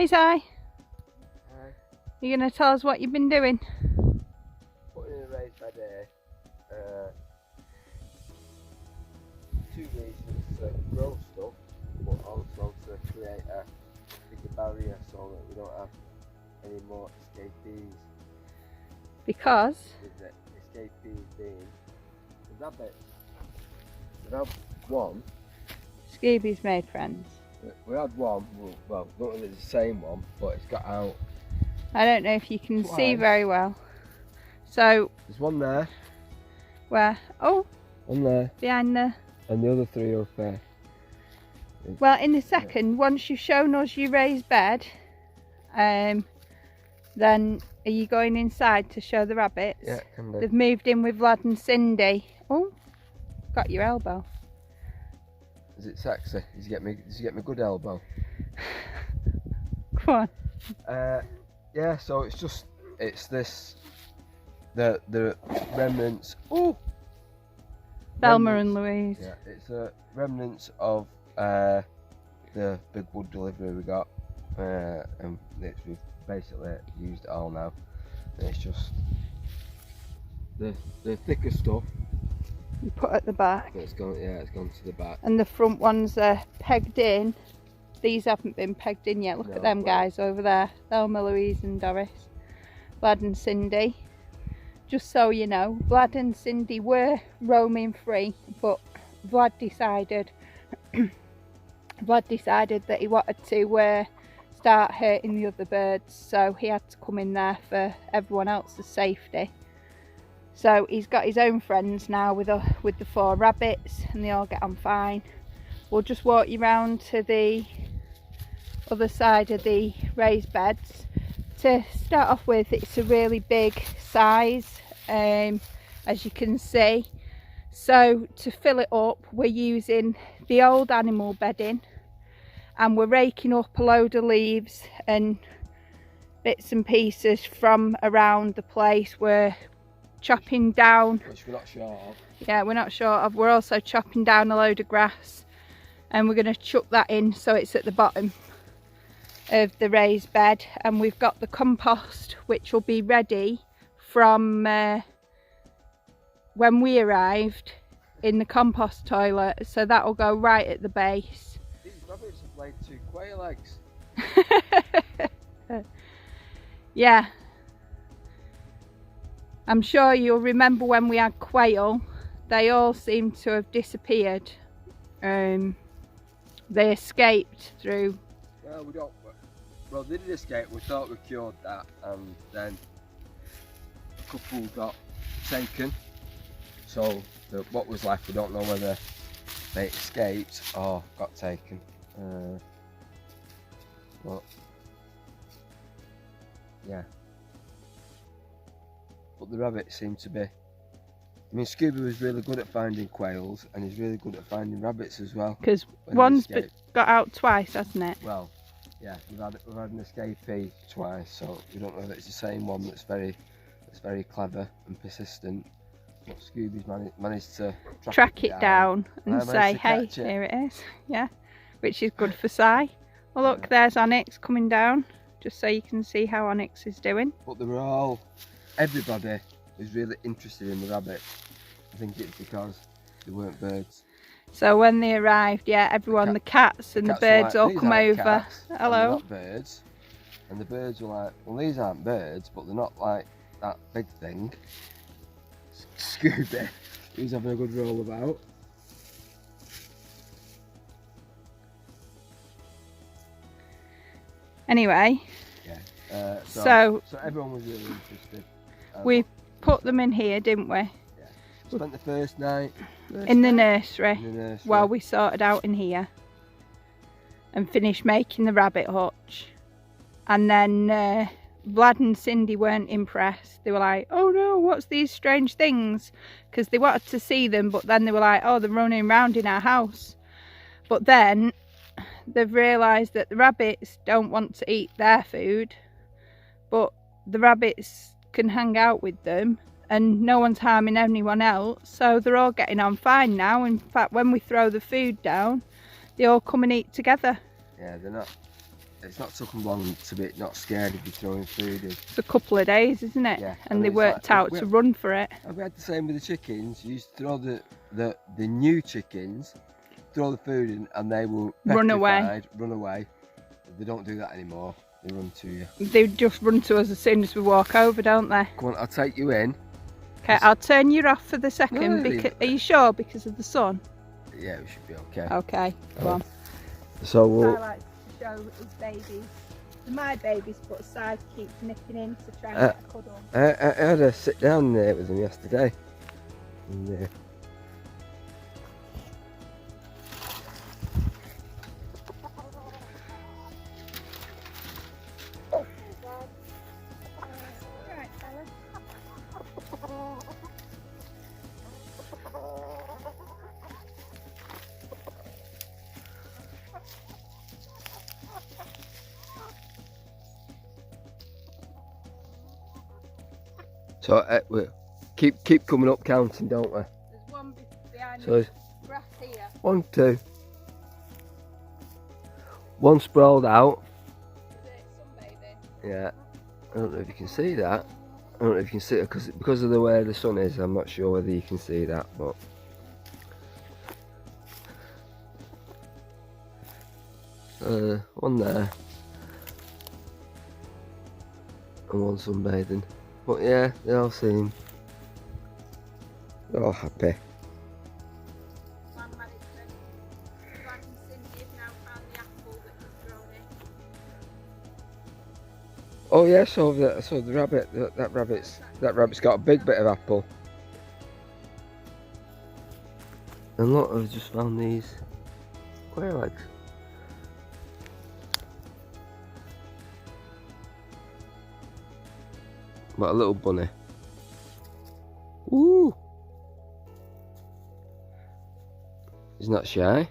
Hey, Si. Hi. You going to tell us what you've been doing? Putting in a raised bed here. 2 reasons: to grow stuff, but also to create a bigger barrier so that we don't have any more escapees. Because? With the escapees being the rabbits. We had one. Scooby's made friends. We had one, well, not that it's the same one, but it's got out. I don't know if you can Twice. see very well. So, There's one there, where? Oh, one there, behind the... and the other 3 are up there. Well, in a second, once you've shown us your raised bed, then are you going inside to show the rabbits? Yeah, can do. They've moved in with Vlad and Cyndi. Oh, got your elbow. Is it sexy? Does he get me good elbow? Come on. Yeah, so it's this, the remnants. Oh, Thelma and Louise. Yeah, it's remnants of the big wood delivery we got, and we've basically used it all now. And it's just the thicker stuff. You put at the back. It's gone to the back. And the front ones are pegged in. These haven't been pegged in yet. Look at them guys over there. Thelma, Louise and Doris. Vlad and Cyndi. Just so you know, Vlad and Cyndi were roaming free, but Vlad decided that he wanted to start hurting the other birds, so he had to come in there for everyone else's safety. So he's got his own friends now with the 4 rabbits, and they all get on fine. We'll just walk you round to the other side of the raised beds. To start off with, it's a really big size, as you can see. So to fill it up, we're using the old animal bedding, and we're raking up a load of leaves and bits and pieces from around the place. We're chopping down, Which we're not short of. Yeah, we're not short of. We're also chopping down a load of grass, and we're going to chuck that in so it's at the bottom of the raised bed. And we've got the compost, which will be ready from when we arrived, in the compost toilet, so that will go right at the base. These rabbits have laid 2 quail eggs. Yeah, I'm sure you'll remember when we had quail, they all seem to have disappeared. They escaped through... Well, they did escape. We thought we cured that, and then a couple got taken. So what was left, we don't know whether they escaped or got taken. But yeah. But the rabbits seem to be... I mean, Scooby was really good at finding quails, and he's really good at finding rabbits as well. Because one's got out twice, hasn't it? Well, yeah, we've had an escapee twice, so we don't know if it's the same one that's very clever and persistent. But Scooby's managed to track it down and say, hey, here it is. Yeah, which is good for Si. Well, look, there's Onyx coming down, just so you can see how Onyx is doing. But everybody was really interested in the rabbits. I think it's because they weren't birds. So when they arrived, yeah, everyone, the cats and the birds all come over. Hello. They're not birds. And the birds were like, well, these aren't birds, but they're not like that big thing. Scooby, who's having a good roll about. Anyway, yeah. So everyone was really interested. We put them in here, didn't we? Yeah. Spent the first night in the nursery while while we sorted out in here and finished making the rabbit hutch. And then Vlad and Cyndi weren't impressed. They were like, oh no, what's these strange things? Because they wanted to see them, but then they were like, oh, they're running around in our house. But then they've realised that the rabbits don't want to eat their food, but the rabbits can hang out with them and no one's harming anyone else, so they're all getting on fine now. In fact, when we throw the food down, they all come and eat together. Yeah, they're not it's not took them long to be not scared if you're throwing food in. It's a couple of days, isn't it? Yeah. And they worked out to run for it. And we had the same with the chickens. You used to throw the new chickens, throw the food in, and they will run away. They don't do that anymore. They run to you. They just run to us as soon as we walk over, don't they? Come on, I'll take you in. Okay, I'll turn you off for the second. No, are you sure? Because of the sun? Yeah, we should be okay. Okay, come on. So we'll... I like to show his babies. They're my babies, but Side keeps nipping in to try and get a cuddle. I had to sit down there with them yesterday. And, so we keep coming up counting, don't we? There's one behind So the grass here. 1, 2. One sprawled out. Is it sunbathing? Yeah. I don't know if you can see that. I don't know if you can see it because of the way the sun is. I'm not sure whether you can see that, but one there and one sunbathing. But yeah, they all seem they're all happy. Land management. Vlad and Cyndi have now found the apple that was thrown in. Oh yeah, so the rabbit, that rabbit's got a big bit of apple. And look, I've just found these quail eggs. What a little bunny. Ooh! He's not shy.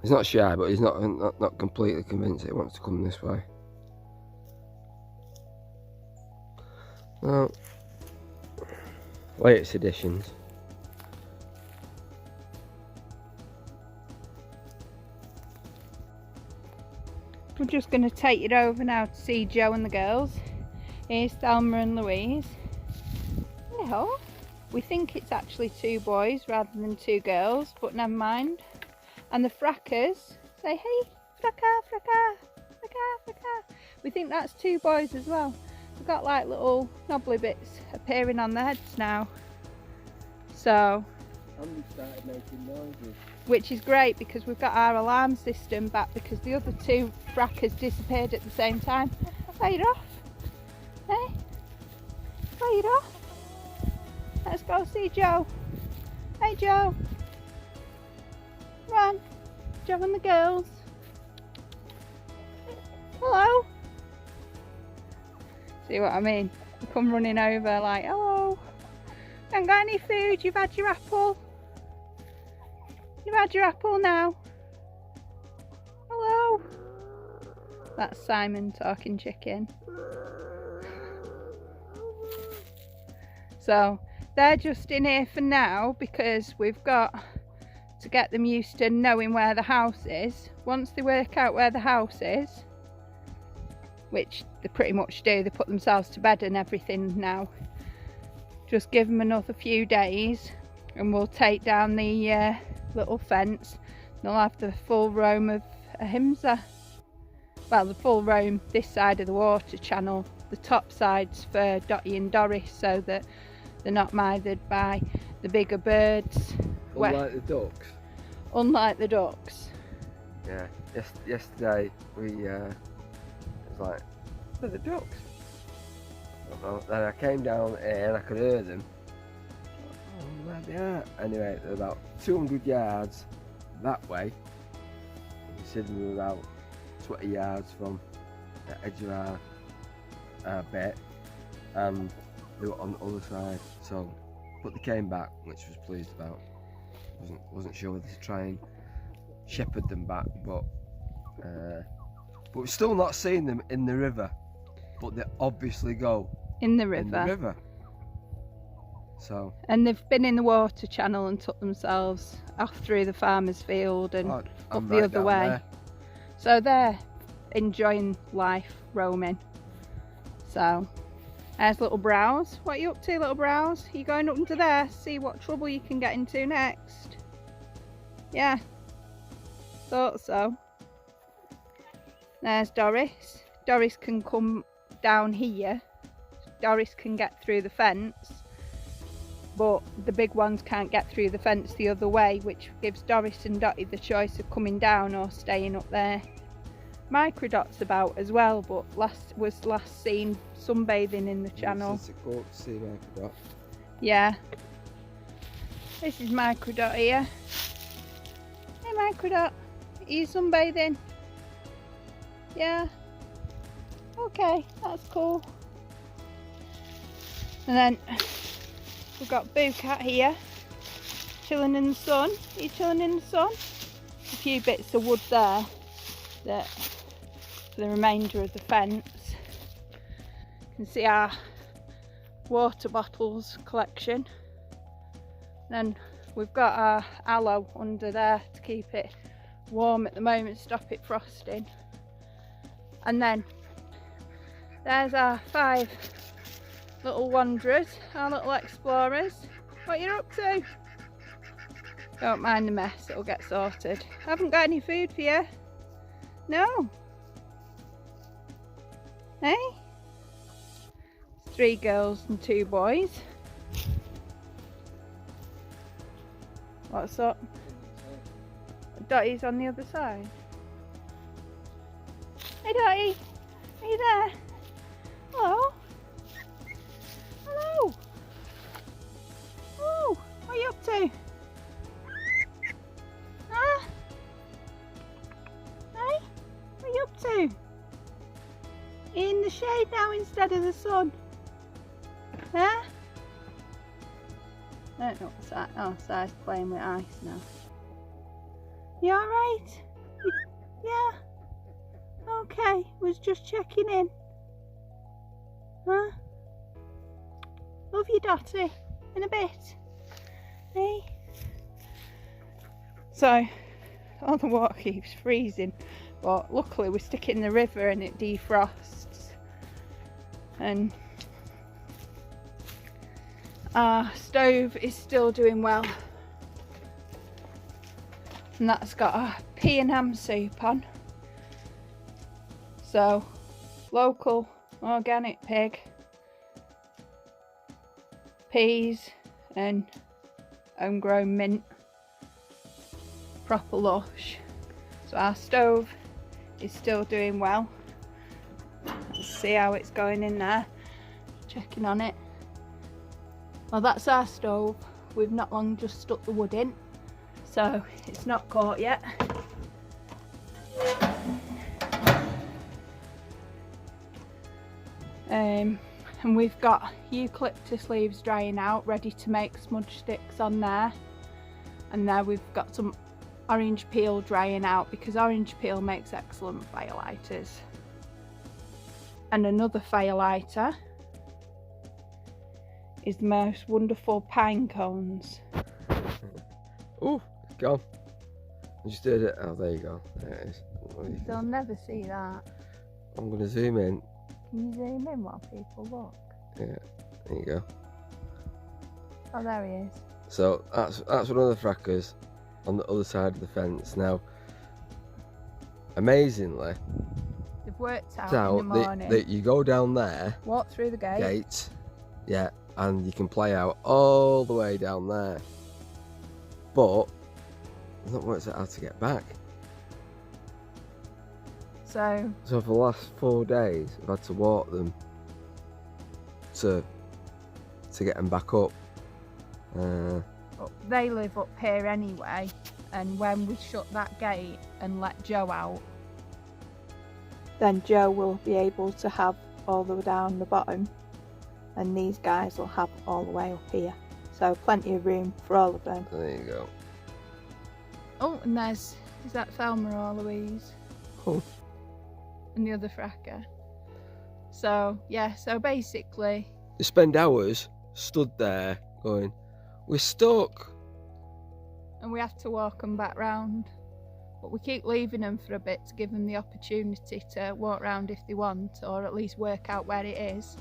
He's not shy, but he's not completely convinced he wants to come this way. No. Latest editions. We're just going to take it over now to see Joe and the girls. Here's Thelma and Louise. Hello. We think it's actually 2 boys rather than 2 girls, but never mind. And the frackers say, hey, fracka, fracka, fracka, fracka. We think that's 2 boys as well. They've got like little knobbly bits appearing on their heads now. So, And we started making noises. which is great because we've got our alarm system back because the other 2 frackers disappeared at the same time. Fade off. Hey? Fade off. Let's go see Joe. Hey Joe. Run. Joe and the girls. Hello. See what I mean? They come running over like, hello. Haven't got any food, you've had your apple. You've had your apple now. Hello. That's Simon talking chicken. So they're just in here for now because we've got to get them used to knowing where the house is. Once they work out where the house is, which they pretty much do, they put themselves to bed and everything now. Just give them another few days and we'll take down the little fence. They'll have the full roam of Ahimsa. Well, the full roam this side of the water channel. The top side's for Dotty and Doris so that they're not mithered by the bigger birds. Unlike the ducks. Unlike the ducks. Yeah. Yesterday we it was like, where are the ducks? Then I came down here and I could hear them. Oh, where they are. Anyway, they're about 200 yards that way. You said we were about 20 yards from the edge of our bit, and they were on the other side. So, but they came back, which I was pleased about. Wasn't sure whether to try and shepherd them back, but we're still not seeing them in the river. But they obviously go in the river. In the river. So. And they've been in the water channel and took themselves off through the farmer's field and up the other way. There. So they're enjoying life roaming. So there's little Browse. What are you up to, little Browse? Are you going up into there? See what trouble you can get into next? Yeah, thought so. There's Doris. Doris can come down here. Doris can get through the fence, but the big ones can't get through the fence the other way, which gives Doris and Dotty the choice of coming down or staying up there. Microdot's about as well, but was last seen sunbathing in the channel. Go up to see Microdot. Yeah. This is Microdot here. Hey Microdot, are you sunbathing? Yeah. Okay, that's cool. And then we've got Boo Cat here, chilling in the sun. Are you chilling in the sun? A few bits of wood there that for the remainder of the fence. You can see our water bottles collection. Then we've got our aloe under there to keep it warm at the moment, stop it frosting. And then there's our 5 little wanderers, our little explorers. What you up to? Don't mind the mess, it'll get sorted. I haven't got any food for you. No. Hey? 3 girls and 2 boys. What's up? Dotty's on the other side. Hey Dotty, are you there? Hello? Hello? Oh, what are you up to? Huh? Hey? What are you up to? In the shade now instead of the sun? Huh? I don't know what's that. Oh, Si's playing with ice now. You alright? Yeah? Okay, was just checking in. Huh? Love you, Dotty. In a bit. Hey? So, all the water keeps freezing, but luckily we stick it in the river and it defrosts. And our stove is still doing well. And that's got a pea and ham soup on. So, local organic pig, peas and homegrown mint, proper lush. So our stove is still doing well. Let's see how it's going in there, checking on it. Well, that's our stove. We've not long just stuck the wood in, so it's not caught yet. And we've got eucalyptus leaves drying out, ready to make smudge sticks on there. And there we've got some orange peel drying out, because orange peel makes excellent firelighters. And another firelighter is the most wonderful pine cones. Oh, it's gone. I just did it. Oh, there you go. There it is. They'll never see that. I'm going to zoom in. Can you zoom in while people look? Yeah, there you go. Oh, there he is. So that's one of the frackers on the other side of the fence. Now, amazingly, they've worked out in the morning. That you go down there, walk through the gate, yeah, and you can play out all the way down there. But it's not worked out how to get back. So for the last 4 days, I've had to walk them to get them back up. But they live up here anyway, and when we shut that gate and let Joe out, then Joe will be able to have all the way down the bottom, and these guys will have all the way up here. So plenty of room for all of them. There you go. Oh, and is that Thelma or Louise? Oh. And the other fracker. So yeah, so basically they spend hours stood there going, we're stuck. And we have to walk them back round. But we keep leaving them for a bit to give them the opportunity to walk round if they want, or at least work out where it is.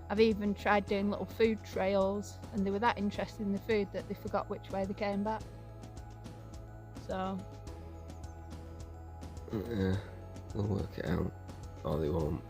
I've even tried doing little food trails, and they were that interested in the food that they forgot which way they came back. So Yeah, they'll work it out. Or they won't.